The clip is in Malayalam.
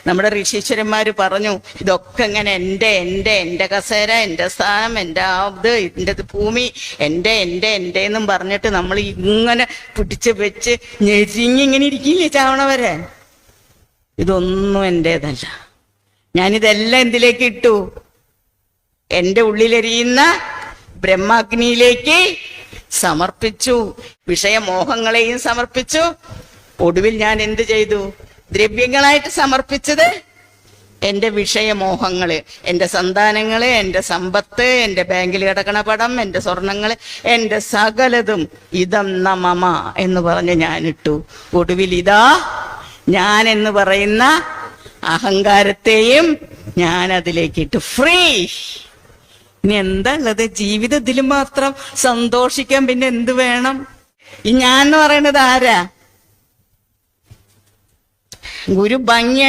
നമ്മുടെ ഋഷീശ്വരന്മാര് പറഞ്ഞു, ഇതൊക്കെ ഇങ്ങനെ എൻ്റെ കസേര, എൻ്റെ സ്ഥാനം, എൻ്റെ എൻ്റെ ഭൂമി, എൻ്റെ എന്നും പറഞ്ഞിട്ട് നമ്മൾ ഇങ്ങനെ പിടിച്ച് വെച്ച് ഞെരിങ്ങിങ്ങനെ ഇരിക്കില്ലേ ചാവണവരെ. ഇതൊന്നും എൻ്റേതല്ല. ഞാനിതെല്ലാം എന്തിലേക്ക് ഇട്ടു? എൻ്റെ ഉള്ളിലെരിയുന്ന ബ്രഹ്മാഗ്നിയിലേക്ക് സമർപ്പിച്ചു. വിഷയമോഹങ്ങളെയും സമർപ്പിച്ചു. ഒടുവിൽ ഞാൻ എന്ത് ചെയ്തു? ദ്രവ്യങ്ങളായിട്ട് സമർപ്പിച്ചത് എൻ്റെ വിഷയമോഹങ്ങള്, എൻ്റെ സന്താനങ്ങള്, എൻ്റെ സമ്പത്ത്, എൻ്റെ ബാങ്കിൽ കിടക്കണ പടം, എൻ്റെ സ്വർണങ്ങള്, എൻ്റെ സകലതും ഇതം നമമ എന്ന് പറഞ്ഞ് ഞാനിട്ടു. ഒടുവിൽ ഇതാ ഞാൻ എന്ന് പറയുന്ന അഹങ്കാരത്തെയും ഞാൻ അതിലേക്കിട്ടു. ഫ്രീ. ഇനി എന്താ ഉള്ളത്? ജീവിതത്തിൽ മാത്രം സന്തോഷിക്കാൻ പിന്നെ എന്ത് വേണം? ഈ ഞാൻ എന്ന് പറയുന്നത് ആരാ? ഗുരു ഭംഗിയായിട്ട്